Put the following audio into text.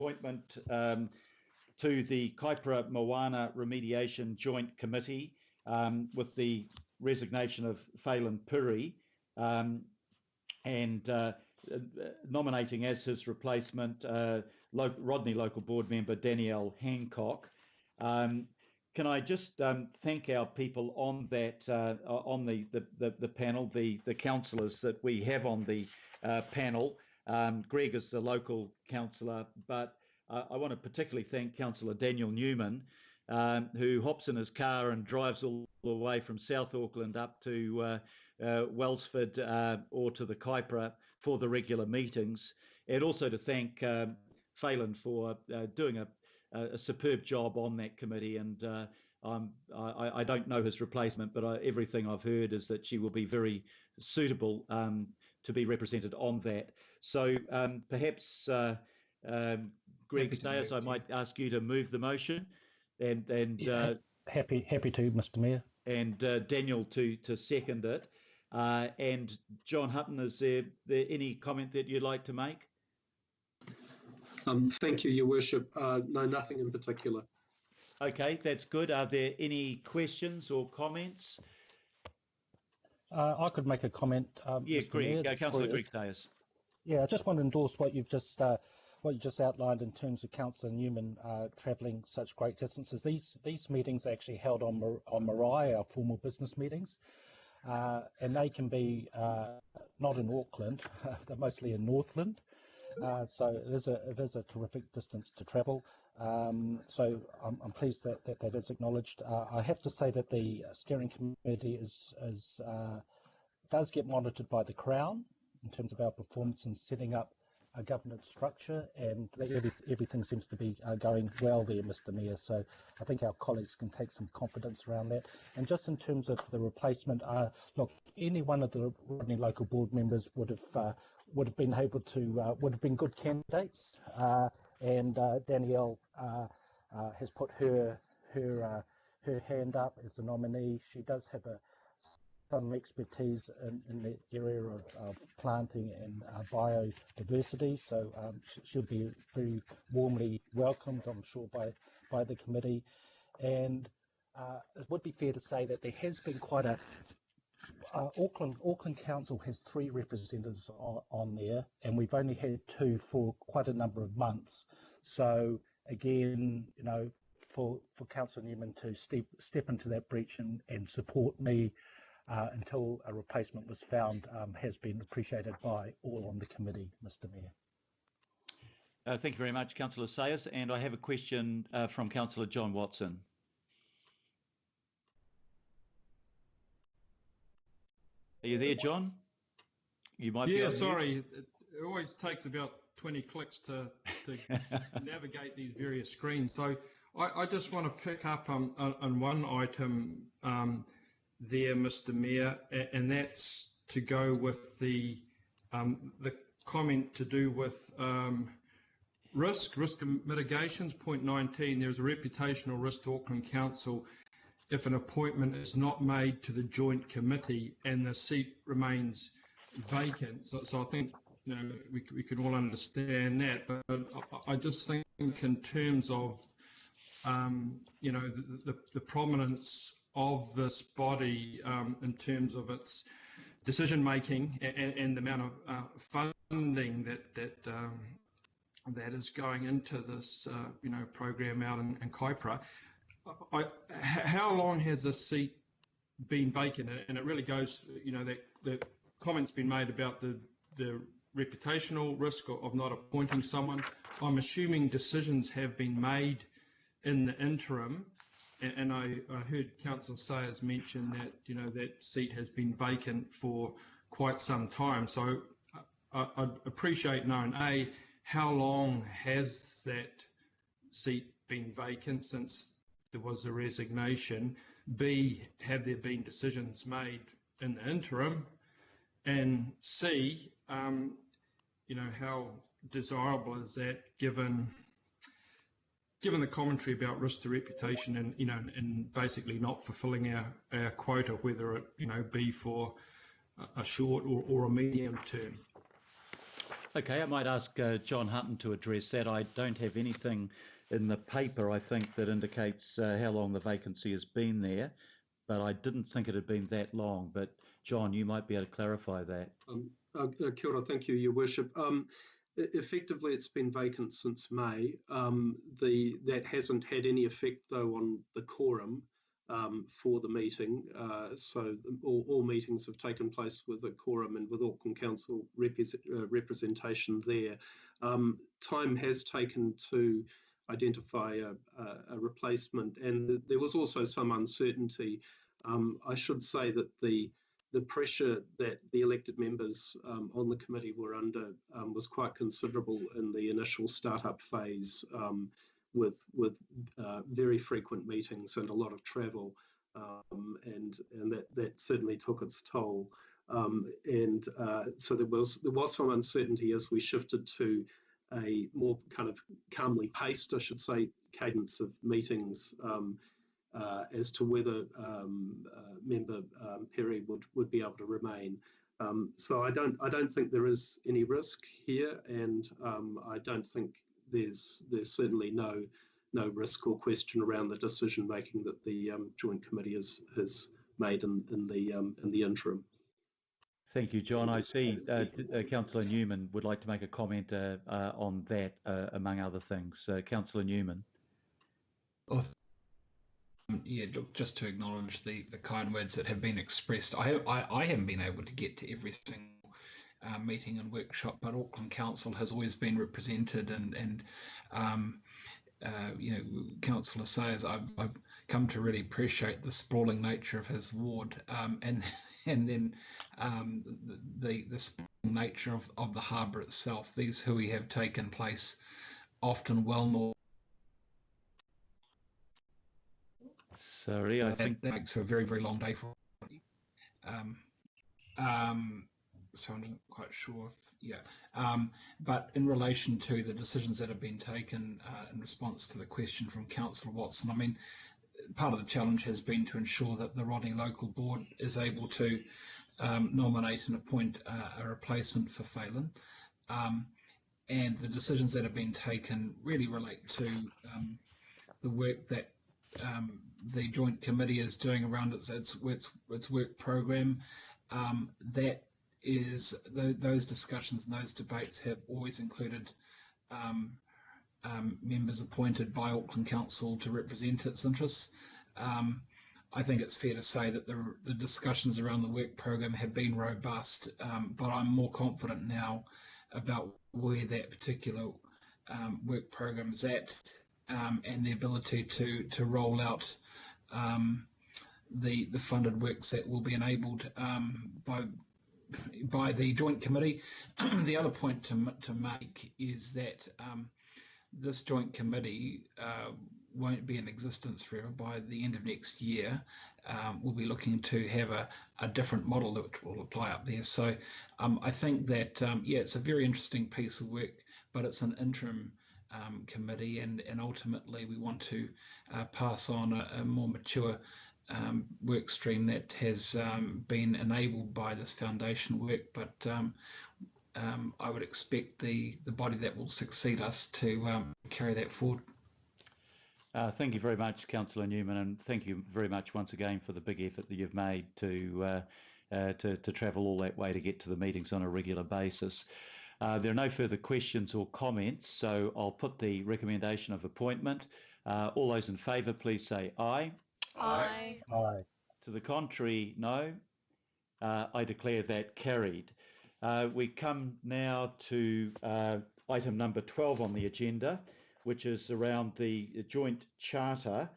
appointment to the Kaipara Moana Remediation Joint Committee with the resignation of Phelan Puri and nominating as his replacement Rodney local board member Danielle Hancock. Can I just thank our people on that on the panel, the councillors that we have on the panel. Greg is the local councillor, but I want to particularly thank Councillor Daniel Newman, who hops in his car and drives all the way from South Auckland up to Wellsford or to the Kaipara for the regular meetings, and also to thank Phelan for doing a superb job on that committee. And I don't know his replacement, but everything I've heard is that she will be very suitable to be represented on that. So perhaps Greg Stayers, I might ask you to move the motion, and happy to, Mr. Mayor, and Daniel to second it. And John Hutton, is there any comment that you'd like to make? Thank you, Your Worship. No, nothing in particular. Okay, that's good. Are there any questions or comments? I could make a comment. Yeah, Greg, Councillor Greg Stayers. Yeah, I just want to endorse what you've just outlined in terms of Councillor Newman travelling such great distances. These meetings are actually held on Marae, our formal business meetings, and they can be not in Auckland, they're mostly in Northland. So it is a terrific distance to travel. So I'm pleased that is acknowledged. I have to say that the steering committee does get monitored by the Crown in terms of our performance in setting up a governance structure, and everything seems to be going well there, Mr. Mayor. So I think our colleagues can take some confidence around that. And just in terms of the replacement, look, any one of the Rodney local board members would have been able to would have been good candidates. And Danielle has put her hand up as the nominee. She does have some expertise in the area of planting and biodiversity, so she'll be very warmly welcomed, I'm sure, by the committee. And it would be fair to say that there has been quite a Auckland Council has 3 representatives on there, and we've only had 2 for quite a number of months. So again, you know, for Councillor Newman to step into that breach and support me until a replacement was found has been appreciated by all on the committee, Mr. Mayor. Thank you very much, Councillor Sayers. And I have a question from Councillor John Watson. Are you there, John? You might be. Yeah, sorry. It always takes about 20 clicks to navigate these various screens. So I just want to pick up on one item there, Mr. Mayor, and that's to go with the comment to do with risk mitigations. Point 19, there's a reputational risk to Auckland Council if an appointment is not made to the joint committee and the seat remains vacant. So I think, you know, we could all understand that, but I just think in terms of you know, the prominence of this body in terms of its decision making and the amount of funding that is going into this you know, program out in Kaipara. How long has this seat been vacant? And it really goes, you know, that the comments been made about the reputational risk of not appointing someone. I'm assuming decisions have been made in the interim. And I heard Councillor Sayers mention that, you know, that seat has been vacant for quite some time. So I'd appreciate knowing, A, how long has that seat been vacant since there was a resignation? B, have there been decisions made in the interim? And C, you know, how desirable is that given the commentary about risk to reputation and, you know, and basically not fulfilling our quota, whether it, you know, be for a short or a medium term? Okay, I might ask John Hutton to address that. I don't have anything in the paper, I think, that indicates how long the vacancy has been there, but I didn't think it had been that long. But John, you might be able to clarify that. Kia ora, thank you, Your Worship. Effectively, it's been vacant since May. That hasn't had any effect, though, on the quorum for the meeting. So all meetings have taken place with a quorum and with Auckland Council representation there. Time has taken to identify a replacement, and there was also some uncertainty. I should say that the pressure that the elected members on the committee were under was quite considerable in the initial startup phase, with very frequent meetings and a lot of travel, and that certainly took its toll. So there was some uncertainty as we shifted to a more kind of calmly paced, I should say, cadence of meetings. As to whether member Perry would be able to remain. So I don't think there is any risk here, and I don't think there's certainly no risk or question around the decision making that the joint committee has made in the interim. Thank you, John. I see Councillor Newman would like to make a comment on that, among other things. Councillor Newman. Well, yeah, just to acknowledge the kind words that have been expressed. I haven't been able to get to every single meeting and workshop, but Auckland Council has always been represented, and you know, Councillor Sayers, I've come to really appreciate the sprawling nature of his ward, and then the sprawling nature of the harbour itself. These hui have taken place often well north. Sorry, I think that makes for a very, very long day for everybody. So I'm not quite sure if, but in relation to the decisions that have been taken in response to the question from Councillor Watson, I mean, part of the challenge has been to ensure that the Rodney Local Board is able to nominate and appoint a replacement for Phelan. And the decisions that have been taken really relate to the work that the joint committee is doing around its work program. That is, those discussions and those debates have always included members appointed by Auckland Council to represent its interests. I think it's fair to say that the discussions around the work program have been robust, but I'm more confident now about where that particular work program is at, and the ability to roll out the funded works that will be enabled by the joint committee. The other point to make is that this joint committee won't be in existence forever. By the end of next year, we'll be looking to have a different model that will apply up there. So I think that, it's a very interesting piece of work, but it's an interim committee, and ultimately we want to pass on a more mature work stream that has been enabled by this foundation work, but I would expect the body that will succeed us to carry that forward. Thank you very much, Councillor Newman, and thank you very much once again for the big effort that you've made to travel all that way to get to the meetings on a regular basis. There are no further questions or comments, so I'll put the recommendation of appointment. All those in favour, please say aye. Aye. Aye. To the contrary, no. I declare that carried. We come now to item number 12 on the agenda, which is around the joint charter